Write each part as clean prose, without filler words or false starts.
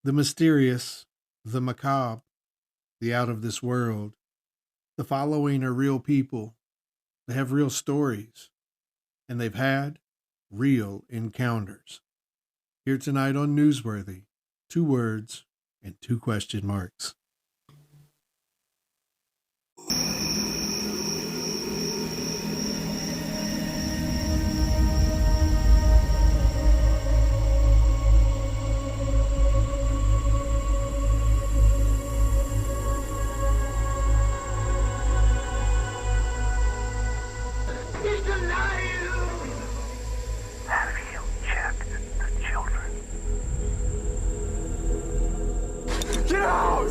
The mysterious, the macabre, the out of this world. The following are real people. They have real stories, and they've had real encounters. Here tonight on Newsworthy, 2 words and 2 question marks. He's alive! Have you checked the children? Get out!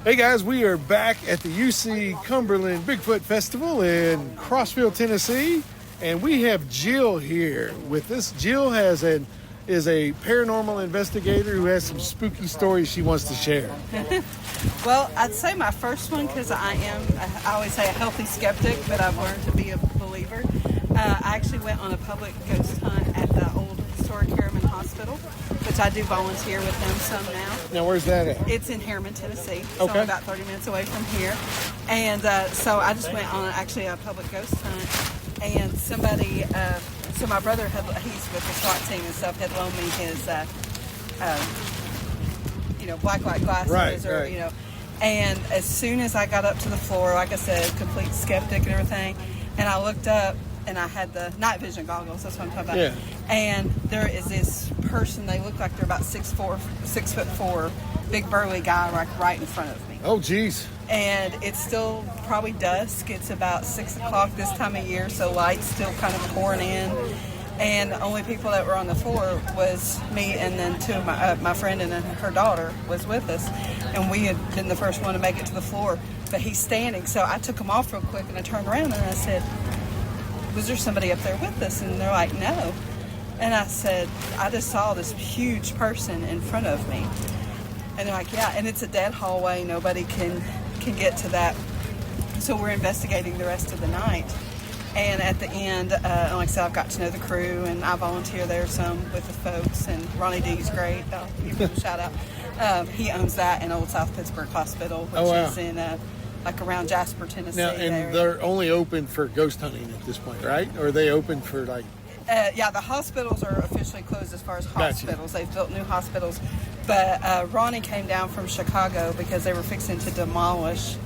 Hey guys, we are back at the UC Cumberland Bigfoot Festival in Crossville, Tennessee, and we have Jill here with us. Jill is a paranormal investigator who has some spooky stories she wants to share. Well, I'd say my first one, because I always say a healthy skeptic, but I've learned to be a believer. I actually went on a public ghost hunt at the old historic Harriman Hospital, which I do volunteer with them some now. Now, where's that at? It's in Harriman, Tennessee. It's Okay. only about 30 minutes away from here. And so I just went on actually a public ghost hunt, and somebody, so my brother, he's with the SWAT team and stuff, had loaned me his, black light glasses, Right. and as soon as I got up to the floor, like I said, complete skeptic and everything, and I looked up and I had the night vision goggles, that's what I'm talking about. Yeah. And there is this person, they look like they're about 6'4", big burly guy right in front of me. Oh, geez. And it's still probably dusk. It's about 6 o'clock this time of year, so light's still kind of pouring in. And the only people that were on the floor was me, and then two of my friend and then her daughter was with us. And we had been the first one to make it to the floor. But he's standing, so I took him off real quick, and I turned around and I said, was there somebody up there with us? And they're like, no. And I said, I just saw this huge person in front of me. And they're like, yeah, and it's a dead hallway. Nobody can get to that. So we're investigating the rest of the night. And at the end, like I said, I've got to know the crew, and I volunteer there some with the folks. And Ronnie D's great. I'll give him a shout out. He owns that in Old South Pittsburgh Hospital, which is in like around Jasper, Tennessee. Now, and they're only open for ghost hunting at this point, right? Or are they open for like... yeah, the hospitals are officially closed as far as hospitals. Gotcha. They've built new hospitals. But Ronnie came down from Chicago because they were fixing to demolish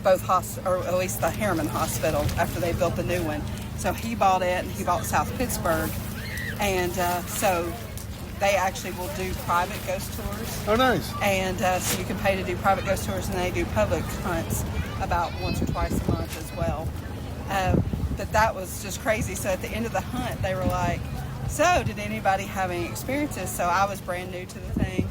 both or at least the Harriman Hospital after they built the new one. So he bought it, and he bought South Pittsburgh. And so they actually will do private ghost tours. Oh, nice. And so you can pay to do private ghost tours, and they do public hunts about once or twice a month as well. But that was just crazy. So at the end of the hunt, they were like, so did anybody have any experiences? So I was brand new to the thing.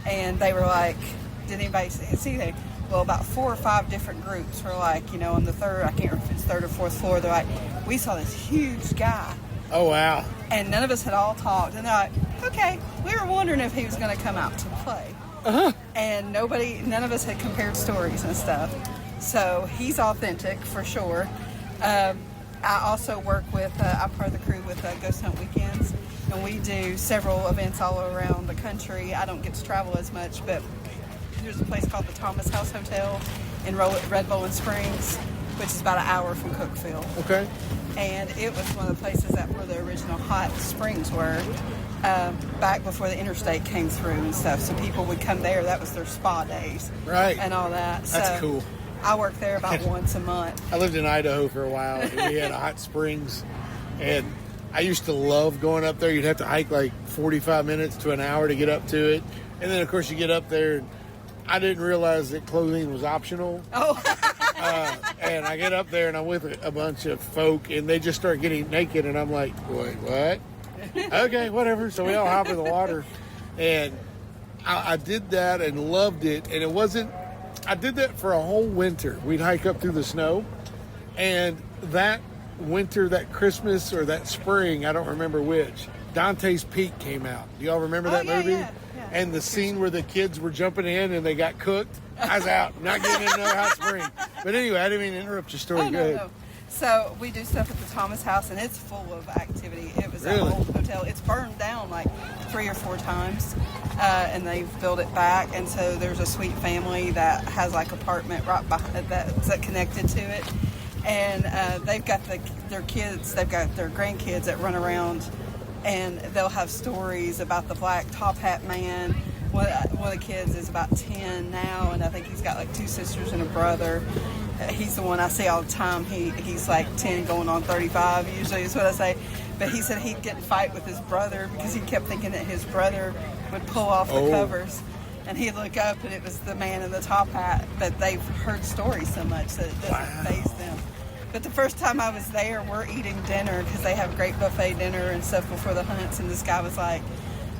And they were like, did anybody see anything? Well, about 4 or 5 different groups were like, on the third, I can't remember if it's 3rd or 4th floor, they're like, we saw this huge guy. Oh, wow. And none of us had all talked. And they're like, okay, we were wondering if he was going to come out to play. Uh-huh. And none of us had compared stories and stuff. So he's authentic for sure. I also work with, I'm part of the crew with Ghost Hunt Weekends, and we do several events all around the country. I don't get to travel as much, but there's a place called the Thomas House Hotel in Red Bowling Springs, which is about an hour from Cookeville. Okay. And it was one of the places that where the original hot springs were back before the interstate came through and stuff. So people would come there. That was their spa days. Right. And all that. That's cool. I work there about once a month. I lived in Idaho for a while, and we had hot springs, and I used to love going up there. You'd have to hike like 45 minutes to an hour to get up to it. And then, of course, you get up there, and I didn't realize that clothing was optional. Oh. And I get up there, and I'm with a bunch of folk, and they just start getting naked, and I'm like, wait, what? Okay, whatever. So we all hop in the water, and I did that and loved it, and it wasn't... I did that for a whole winter. We'd hike up through the snow, and that winter, that Christmas or that spring, I don't remember which, Dante's Peak came out. Do y'all remember that movie? Yeah. And the scene where the kids were jumping in and they got cooked. I was out, not getting in another hot spring. But anyway, I didn't mean to interrupt your story. Go ahead. No. So we do stuff at the Thomas house, and it's full of activity. It was Really? an old hotel. It's burned down like 3 or 4 times, and they've built it back. And so there's a sweet family that has like apartment right behind that's connected to it, and they've got their kids. They've got their grandkids that run around, and they'll have stories about the black top hat man. One of the kids is about 10 now, and I think he's got like 2 sisters and a brother. He's the one I see all the time. He's like 10 going on 35 usually is what I say. But he said he'd get in a fight with his brother because he kept thinking that his brother would pull off the covers. And he'd look up and it was the man in the top hat. But they've heard stories so much that it doesn't faze them. But the first time I was there, we're eating dinner because they have great buffet dinner and stuff before the hunts. And this guy was like,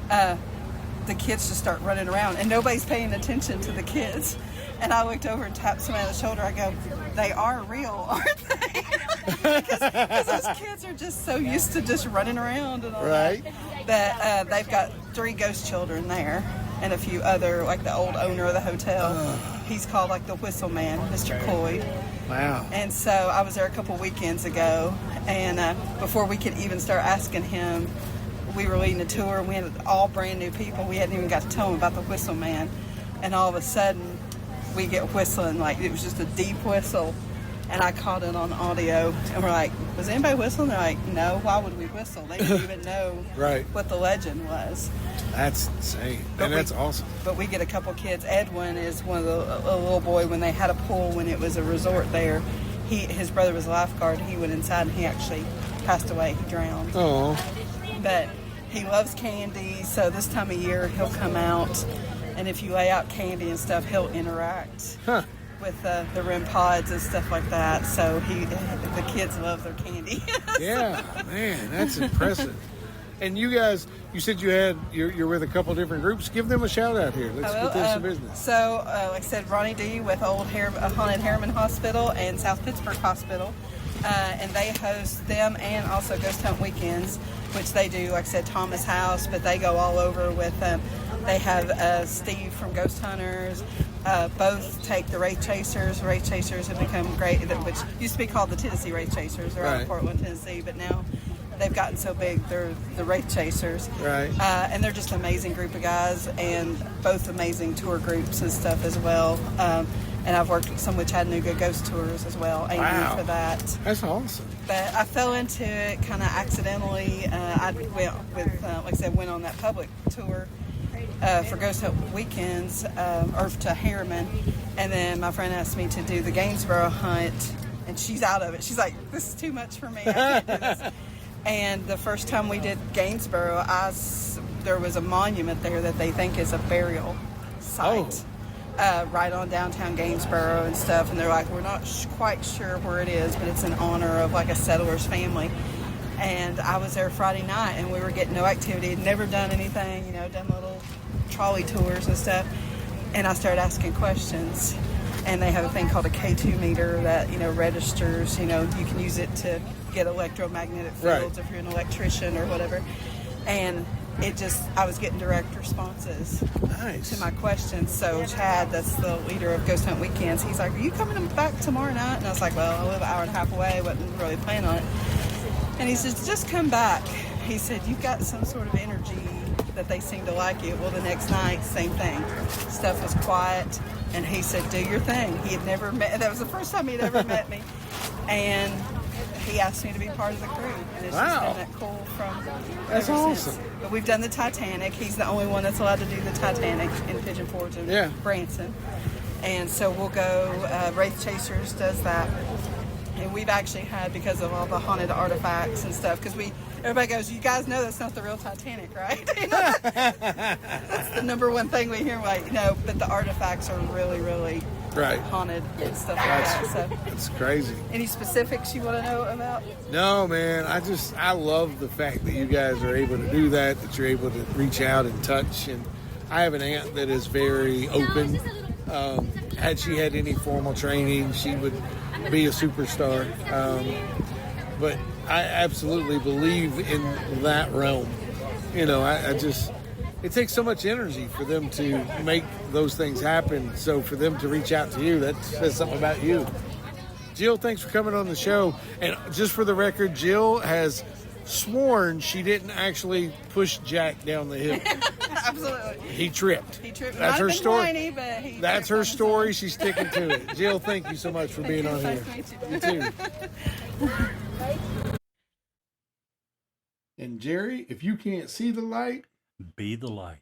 the kids just start running around and nobody's paying attention to the kids. And I looked over and tapped somebody on the shoulder. I go, they are real, aren't they? Because those kids are just so used to just running around and all that they've got 3 ghost children there and a few other, like the old owner of the hotel. He's called like the Whistle Man, Mr. Cloyd. Wow. And so I was there a couple weekends ago, and before we could even start asking him, we were leading a tour. We had all brand new people. We hadn't even got to tell them about the Whistle Man. And all of a sudden, we get whistling, like it was just a deep whistle. And I caught it on audio. And we're like, was anybody whistling? They're like, no, why would we whistle? They didn't even know what the legend was. That's insane. And that's awesome. But we get a couple kids. Edwin is one of a little boy when they had a pool when it was a resort there. His brother was a lifeguard. He went inside and he actually passed away. He drowned. Oh. But he loves candy, so this time of year he'll come out, and if you lay out candy and stuff, he'll interact with the REM pods and stuff like that. So the kids love their candy. Yeah, man, that's impressive. And you guys, you said you're with a couple different groups. Give them a shout out here. Let's get them some business. So, like I said, Ronnie D with Old Haunted Harriman Hospital and South Pittsburgh Hospital. And they host them and also Ghost Hunt Weekends, which they do, like I said, Thomas House, but they go all over with them. They have Steve from Ghost Hunters. Both take the Wraith Chasers. Wraith Chasers have become great, which used to be called the Tennessee Wraith Chasers. They're out of Portland, Tennessee, but now they've gotten so big, they're the Wraith Chasers. Right. And they're just an amazing group of guys, and both amazing tour groups and stuff as well. And I've worked with some with Chattanooga Ghost Tours as well, aiming for that. That's awesome. But I fell into it kind of accidentally. I went with, like I said, went on that public tour for Ghost Hunt Weekends, or to Harriman. And then my friend asked me to do the Gainesboro hunt, and she's out of it. She's like, this is too much for me. I can't do this. And the first time we did Gainesboro, there was a monument there that they think is a burial site. Right on downtown Gainesboro and stuff, and they're like, we're not quite sure where it is, but it's in honor of like a settler's family. And I was there Friday night, and we were getting no activity, had never done anything, done little trolley tours and stuff, and I started asking questions. And they have a thing called a K2 meter that registers, you can use it to get electromagnetic fields if you're an electrician or whatever. And I was getting direct responses to my questions. So Chad, that's the leader of Ghost Hunt Weekends, he's like, are you coming back tomorrow night? And I was like, well, I live an hour and a half away, wasn't really planning on it. And he says, just come back. He said, you've got some sort of energy that they seem to like you. Well, the next night, same thing. Stuff was quiet. And he said, do your thing. He had never met, that was the first time he'd ever met me. And he asked me to be part of the crew. And it's just been that cool from That's ever awesome. since. But we've done the Titanic. He's the only one that's allowed to do the Titanic in Pigeon Forge and Branson. And so we'll go, Wraith Chasers does that. And we've actually had, because of all the haunted artifacts and stuff, because everybody goes, you guys know that's not the real Titanic, right? That's the number one thing we hear, like, but the artifacts are really, really haunted and stuff like that. So it's crazy. Any specifics you want to know about? No, man. I love the fact that you guys are able to do that you're able to reach out and touch. And I have an aunt that is very open. Had she had any formal training, she would be a superstar. But I absolutely believe in that realm. It takes so much energy for them to make those things happen. So for them to reach out to you, that says something about you. Jill, thanks for coming on the show. And just for the record, Jill has sworn she didn't actually push Jack down the hill. Absolutely. He tripped. He tripped. That's her story. Whiny, but he That's tripped her on story. She's sticking to it. Jill, thank you so much for being on here. Nice to meet you. You too. And Jerry, if you can't see the light, Be the light.